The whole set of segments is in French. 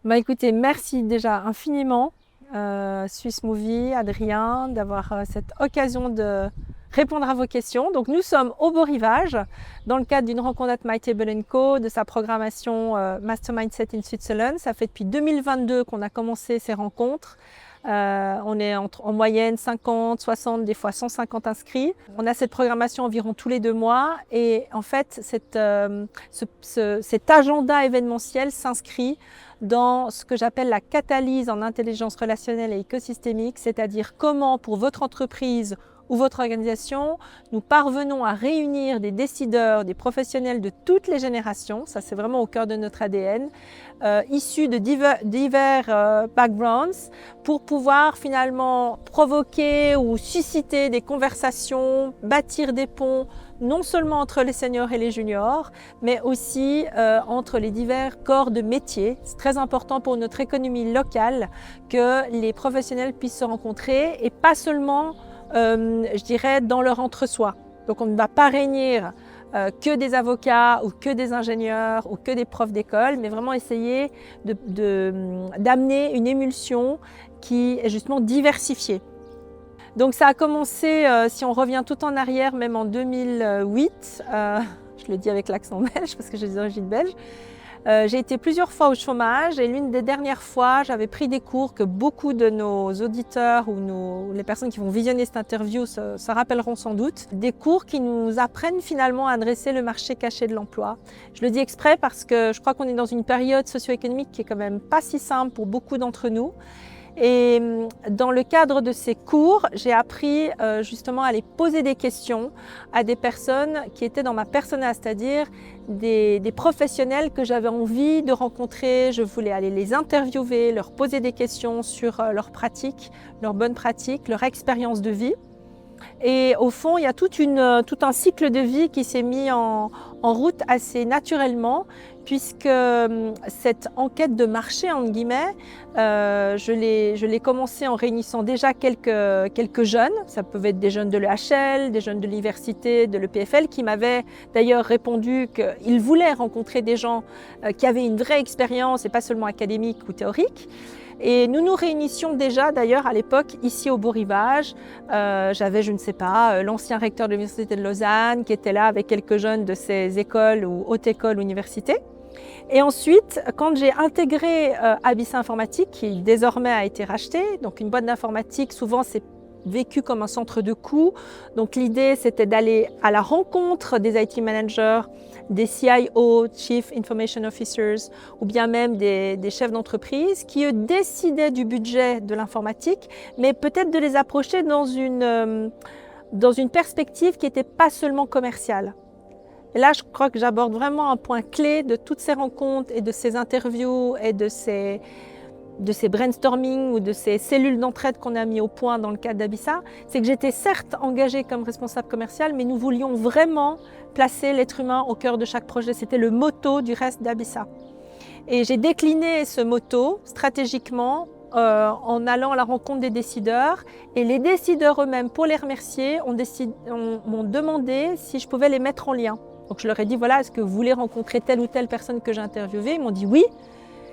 Bah écoutez, merci déjà infiniment, Swiss Movie, Adrien, d'avoir cette occasion de répondre à vos questions. Donc nous sommes au Beau Rivage, dans le cadre d'une rencontre at My Table Co, de sa programmation Mastermind Set in Switzerland. Ça fait depuis 2022 qu'on a commencé ces rencontres. On est en moyenne 50, 60, des fois 150 inscrits. On a cette programmation environ tous les 2 mois et en fait cet agenda événementiel s'inscrit dans ce que j'appelle la catalyse en intelligence relationnelle et écosystémique, c'est-à-dire comment pour votre entreprise ou votre organisation, nous parvenons à réunir des décideurs, des professionnels de toutes les générations, ça c'est vraiment au cœur de notre ADN, issus de divers backgrounds, pour pouvoir finalement provoquer ou susciter des conversations, bâtir des ponts, non seulement entre les seniors et les juniors, mais aussi entre les divers corps de métier. C'est très important pour notre économie locale que les professionnels puissent se rencontrer et pas seulement je dirais, dans leur entre-soi. Donc on ne va pas réunir que des avocats ou que des ingénieurs ou que des profs d'école, mais vraiment essayer d'amener une émulsion qui est justement diversifiée. Donc ça a commencé, si on revient tout en arrière, même en 2008, je le dis avec l'accent belge parce que j'ai des origines belges. J'ai été plusieurs fois au chômage et l'une des dernières fois, j'avais pris des cours que beaucoup de nos auditeurs ou les personnes qui vont visionner cette interview se rappelleront sans doute. Des cours qui nous apprennent finalement à adresser le marché caché de l'emploi. Je le dis exprès parce que je crois qu'on est dans une période socio-économique qui est quand même pas si simple pour beaucoup d'entre nous. Et dans le cadre de ces cours, j'ai appris justement à aller poser des questions à des personnes qui étaient dans ma persona, c'est-à-dire des professionnels que j'avais envie de rencontrer. Je voulais aller les interviewer, leur poser des questions sur leurs pratiques, leurs bonnes pratiques, leur expérience de vie. Et au fond, il y a tout un cycle de vie qui s'est mis en route assez naturellement, puisque cette enquête de marché, entre guillemets, je l'ai commencé en réunissant déjà quelques jeunes. Ça pouvait être des jeunes de l'EHL, des jeunes de l'université, de l'EPFL, qui m'avaient d'ailleurs répondu qu'ils voulaient rencontrer des gens qui avaient une vraie expérience et pas seulement académique ou théorique. Et nous nous réunissions déjà d'ailleurs à l'époque ici au Beau Rivage. J'avais, je ne sais pas, l'ancien recteur de l'Université de Lausanne qui était là avec quelques jeunes de ces écoles ou hautes écoles, universités. Et ensuite, quand j'ai intégré Abissa Informatique, qui désormais a été racheté, donc une boîte d'informatique, souvent c'est vécu comme un centre de coûts. Donc l'idée, c'était d'aller à la rencontre des IT managers, des CIO, Chief Information Officers, ou bien même des chefs d'entreprise qui, eux, décidaient du budget de l'informatique, mais peut-être de les approcher dans une perspective qui n'était pas seulement commerciale. Et là, je crois que j'aborde vraiment un point clé de toutes ces rencontres et de ces interviews et de ces brainstorming ou de ces cellules d'entraide qu'on a mis au point dans le cadre d'Abissa, c'est que j'étais certes engagée comme responsable commercial, mais nous voulions vraiment placer l'être humain au cœur de chaque projet. C'était le motto du reste d'Abissa. Et j'ai décliné ce motto stratégiquement en allant à la rencontre des décideurs. Et les décideurs eux-mêmes, pour les remercier, m'ont demandé si je pouvais les mettre en lien. Donc je leur ai dit, voilà, est-ce que vous voulez rencontrer telle ou telle personne que j'ai interviewée? Ils m'ont dit oui.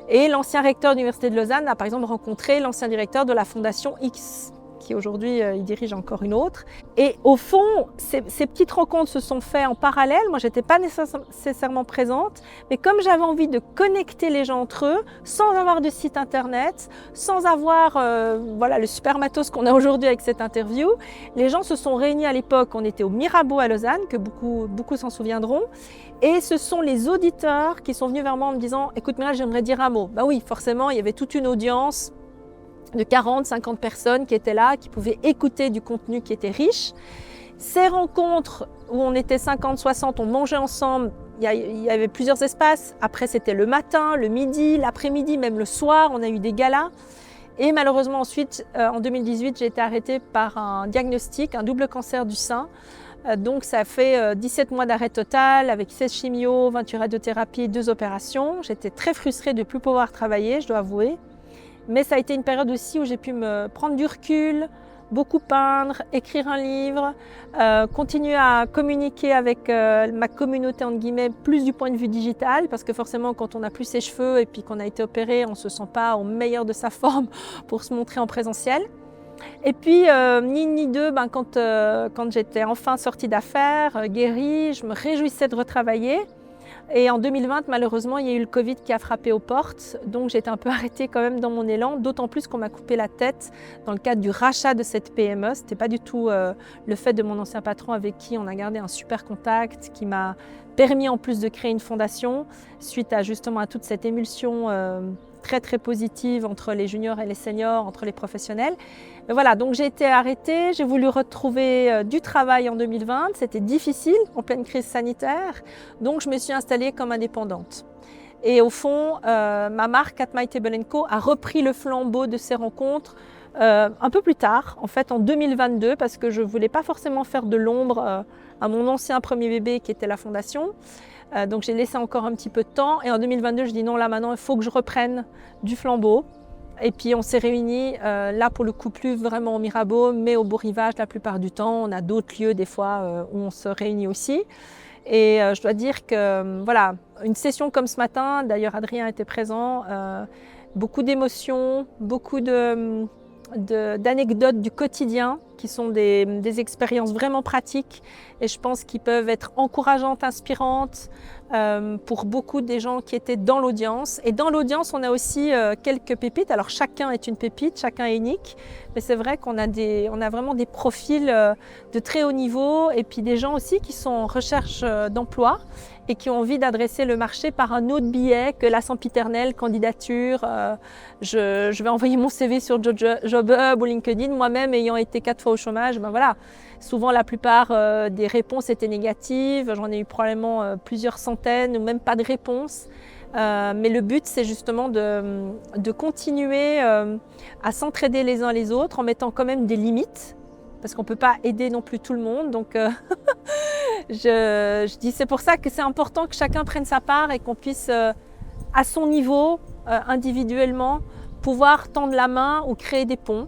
Et l'ancien recteur de l'Université de Lausanne a par exemple rencontré l'ancien directeur de la Fondation X, qui aujourd'hui il dirige encore une autre. Et au fond, ces petites rencontres se sont faites en parallèle. Moi, je n'étais pas nécessairement présente, mais comme j'avais envie de connecter les gens entre eux, sans avoir de site internet, sans avoir voilà, le super matos qu'on a aujourd'hui avec cette interview, les gens se sont réunis à l'époque. On était au Mirabeau à Lausanne, que beaucoup s'en souviendront. Et ce sont les auditeurs qui sont venus vers moi en me disant « Écoute, Muriel, j'aimerais dire un mot. » Bah oui, forcément, il y avait toute une audience de 40, 50 personnes qui étaient là, qui pouvaient écouter du contenu qui était riche. Ces rencontres où on était 50, 60, on mangeait ensemble, il y avait plusieurs espaces. Après, c'était le matin, le midi, l'après-midi, même le soir, on a eu des galas. Et malheureusement, ensuite, en 2018, j'ai été arrêtée par un diagnostic, un double cancer du sein. Donc ça fait 17 mois d'arrêt total avec 16 chimios, 28 radiothérapies, 2 opérations. J'étais très frustrée de ne plus pouvoir travailler, je dois avouer. Mais ça a été une période aussi où j'ai pu me prendre du recul, beaucoup peindre, écrire un livre, continuer à communiquer avec ma communauté entre guillemets, plus du point de vue digital, parce que forcément quand on n'a plus ses cheveux et puis qu'on a été opéré, on ne se sent pas au meilleur de sa forme pour se montrer en présentiel. Et puis, ni une ni deux, quand j'étais enfin sortie d'affaires, guérie, je me réjouissais de retravailler. Et en 2020, malheureusement, il y a eu le Covid qui a frappé aux portes, donc j'étais un peu arrêtée quand même dans mon élan, d'autant plus qu'on m'a coupé la tête dans le cadre du rachat de cette PME. Ce n'était pas du tout le fait de mon ancien patron avec qui on a gardé un super contact, qui m'a permis en plus de créer une fondation, suite à justement à toute cette émulsion très positive entre les juniors et les seniors, entre les professionnels. Mais voilà, donc j'ai été arrêtée, j'ai voulu retrouver du travail en 2020, c'était difficile en pleine crise sanitaire, donc je me suis installée comme indépendante. Et au fond, ma marque At My Table & Co a repris le flambeau de ces rencontres un peu plus tard, en fait en 2022, parce que je ne voulais pas forcément faire de l'ombre à mon ancien premier bébé qui était la fondation. Donc j'ai laissé encore un petit peu de temps et en 2022 je dis non, là maintenant il faut que je reprenne du flambeau. Et puis on s'est réunis là pour le coup plus vraiment au Mirabeau, mais au Beau Rivage la plupart du temps. On a d'autres lieux des fois où on se réunit aussi. Et je dois dire que voilà, une session comme ce matin, d'ailleurs Adrien était présent, beaucoup d'émotions, beaucoup d'anecdotes du quotidien qui sont des expériences vraiment pratiques et je pense qu'ils peuvent être encourageantes, inspirantes pour beaucoup des gens qui étaient dans l'audience. Et dans l'audience, on a aussi quelques pépites. Alors chacun est une pépite, chacun est unique, mais c'est vrai qu'on a, on a vraiment des profils de très haut niveau et puis des gens aussi qui sont en recherche d'emploi et qui ont envie d'adresser le marché par un autre biais que la sempiternelle candidature. Je vais envoyer mon CV sur JobHub ou LinkedIn, moi-même ayant été 4 fois au chômage, ben voilà. Souvent la plupart des réponses étaient négatives, j'en ai eu probablement plusieurs centaines ou même pas de réponse. Mais le but c'est justement de continuer à s'entraider les uns les autres en mettant quand même des limites, parce qu'on ne peut pas aider non plus tout le monde. Donc je dis c'est pour ça que c'est important que chacun prenne sa part et qu'on puisse à son niveau, individuellement, pouvoir tendre la main ou créer des ponts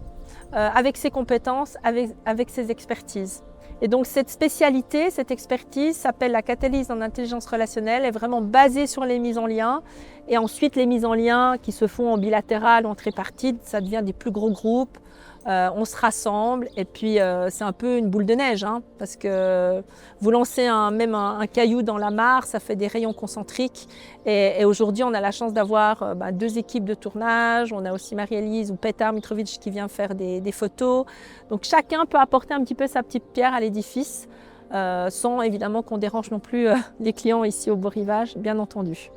avec ses compétences, avec ses expertises. Et donc cette spécialité, cette expertise s'appelle la catalyse en intelligence relationnelle, est vraiment basée sur les mises en lien. Et ensuite les mises en lien qui se font en bilatéral ou en tripartite, ça devient des plus gros groupes. On se rassemble et puis c'est un peu une boule de neige, hein, parce que vous lancez même un caillou dans la mare, ça fait des rayons concentriques. Et aujourd'hui, on a la chance d'avoir 2 équipes de tournage. On a aussi Marie-Élise ou Petar Mitrovic qui vient faire des photos. Donc chacun peut apporter un petit peu sa petite pierre à l'édifice, sans évidemment qu'on dérange non plus les clients ici au Beau Rivage, bien entendu.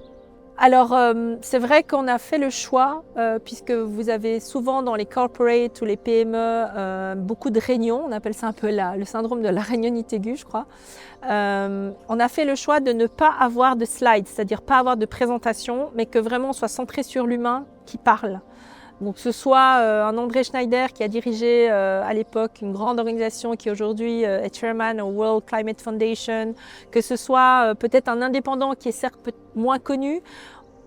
Alors, c'est vrai qu'on a fait le choix, puisque vous avez souvent dans les corporates ou les PME beaucoup de réunions, on appelle ça un peu le syndrome de la réunionnite aiguë, je crois. On a fait le choix de ne pas avoir de slides, c'est-à-dire pas avoir de présentation, mais que vraiment on soit centré sur l'humain qui parle. Donc que ce soit un André Schneider qui a dirigé à l'époque une grande organisation qui aujourd'hui est chairman au World Climate Foundation, que ce soit peut-être un indépendant qui est certes moins connu,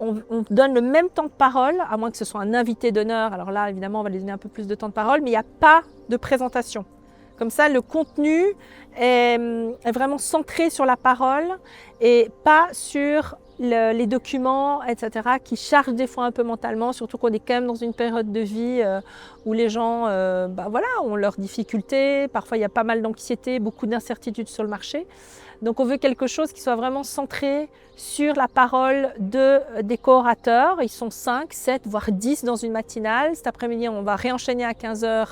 on donne le même temps de parole, à moins que ce soit un invité d'honneur. Alors là, évidemment, on va lui donner un peu plus de temps de parole, mais il n'y a pas de présentation. Comme ça, le contenu est vraiment centré sur la parole et pas sur les documents, etc., qui chargent des fois un peu mentalement, surtout qu'on est quand même dans une période de vie où les gens voilà, ont leurs difficultés, parfois il y a pas mal d'anxiété, beaucoup d'incertitudes sur le marché. Donc on veut quelque chose qui soit vraiment centré sur la parole des co-orateurs. Ils sont 5, 7, voire 10 dans une matinale. Cet après-midi, on va réenchaîner à 15 h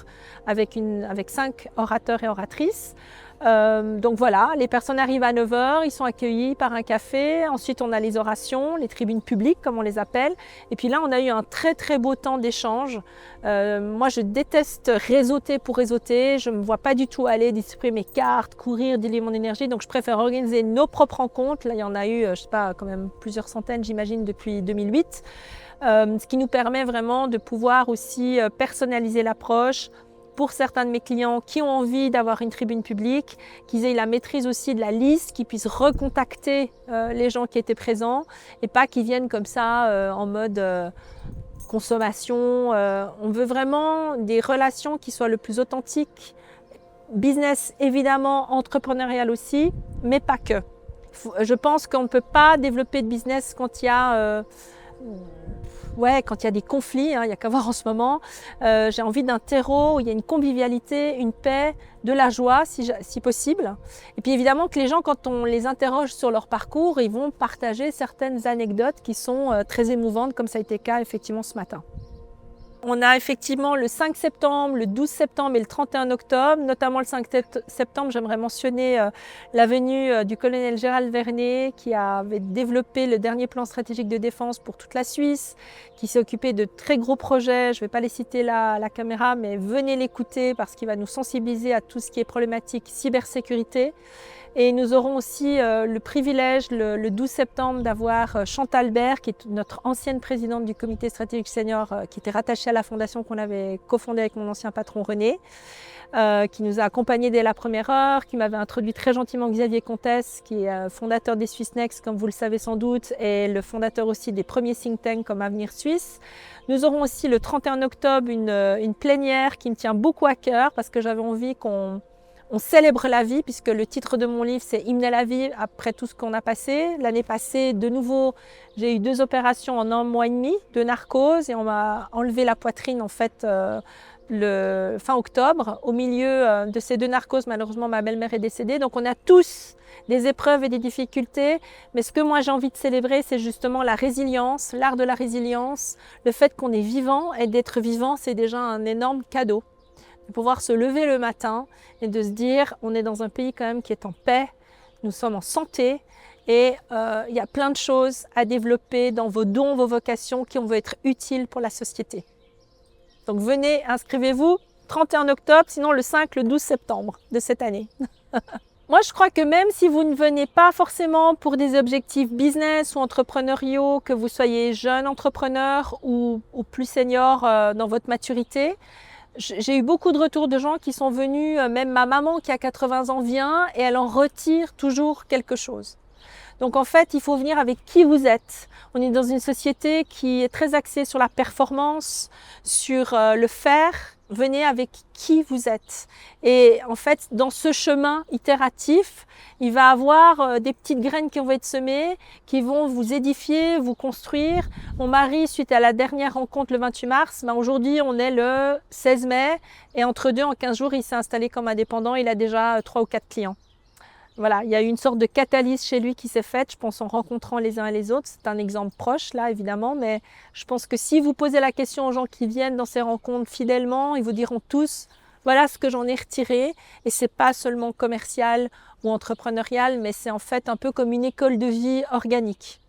avec 5 orateurs et oratrices. Donc voilà, les personnes arrivent à 9 h, ils sont accueillis par un café. Ensuite, on a les orations, les tribunes publiques, comme on les appelle. Et puis là, on a eu un très beau temps d'échange. Moi, je déteste réseauter pour réseauter. Je ne me vois pas du tout aller distribuer mes cartes, courir, diluer mon énergie. Donc, je préfère organiser nos propres rencontres. Là, il y en a eu, je ne sais pas, quand même plusieurs centaines, j'imagine, depuis 2008. Ce qui nous permet vraiment de pouvoir aussi personnaliser l'approche, pour certains de mes clients qui ont envie d'avoir une tribune publique, qu'ils aient la maîtrise aussi de la liste, qu'ils puissent recontacter les gens qui étaient présents et pas qu'ils viennent comme ça en mode consommation. On veut vraiment des relations qui soient le plus authentiques. Business évidemment, entrepreneurial aussi, mais pas que. Je pense qu'on ne peut pas développer de business quand il y a, quand il y a des conflits, hein, il n'y a qu'à voir en ce moment. J'ai envie d'un terreau où il y a une convivialité, une paix, de la joie si possible. Et puis évidemment que les gens, quand on les interroge sur leur parcours, ils vont partager certaines anecdotes qui sont très émouvantes, comme ça a été le cas effectivement ce matin. On a effectivement le 5 septembre, le 12 septembre et le 31 octobre. Notamment le 5 septembre, j'aimerais mentionner la venue du colonel Gérald Vernet qui avait développé le dernier plan stratégique de défense pour toute la Suisse, qui s'est occupé de très gros projets. Je ne vais pas les citer là à la caméra, mais venez l'écouter parce qu'il va nous sensibiliser à tout ce qui est problématique cybersécurité. Et nous aurons aussi le privilège le 12 septembre d'avoir Chantal Bert, qui est notre ancienne présidente du comité stratégique senior, qui était rattachée à la fondation qu'on avait cofondée avec mon ancien patron René, qui nous a accompagnés dès la première heure, qui m'avait introduit très gentiment Xavier Comtesse, qui est fondateur des Swiss Next, comme vous le savez sans doute, et le fondateur aussi des premiers think tanks comme Avenir Suisse. Nous aurons aussi le 31 octobre une plénière qui me tient beaucoup à cœur parce que j'avais envie qu'on célèbre la vie, puisque le titre de mon livre, c'est Hymne à la vie après tout ce qu'on a passé. L'année passée, de nouveau, j'ai eu 2 opérations en 1 mois et demi de narcose et on m'a enlevé la poitrine en fait le fin octobre. Au milieu de ces 2 narcoses, malheureusement, ma belle-mère est décédée. Donc on a tous des épreuves et des difficultés. Mais ce que moi j'ai envie de célébrer, c'est justement la résilience, l'art de la résilience, le fait qu'on est vivant, et d'être vivant, c'est déjà un énorme cadeau. De pouvoir se lever le matin et de se dire on est dans un pays quand même qui est en paix, nous sommes en santé et il y a plein de choses à développer dans vos dons, vos vocations qui vont être utiles pour la société. Donc venez, inscrivez-vous 31 octobre, sinon le 5, le 12 septembre de cette année. Moi, je crois que même si vous ne venez pas forcément pour des objectifs business ou entrepreneuriaux, que vous soyez jeune entrepreneur ou plus senior dans votre maturité, j'ai eu beaucoup de retours de gens qui sont venus, même ma maman qui a 80 ans vient et elle en retire toujours quelque chose. Donc en fait, il faut venir avec qui vous êtes. On est dans une société qui est très axée sur la performance, sur le faire. Venez avec qui vous êtes. Et en fait, dans ce chemin itératif, il va y avoir des petites graines qui vont être semées, qui vont vous édifier, vous construire. Mon mari, suite à la dernière rencontre le 28 mars, aujourd'hui on est le 16 mai et entre deux, en 15 jours, il s'est installé comme indépendant. Il a déjà 3 ou 4 clients. Voilà, il y a eu une sorte de catalyse chez lui qui s'est faite, je pense, en rencontrant les uns et les autres. C'est un exemple proche, là, évidemment, mais je pense que si vous posez la question aux gens qui viennent dans ces rencontres fidèlement, ils vous diront tous, voilà ce que j'en ai retiré. Et c'est pas seulement commercial ou entrepreneurial, mais c'est en fait un peu comme une école de vie organique.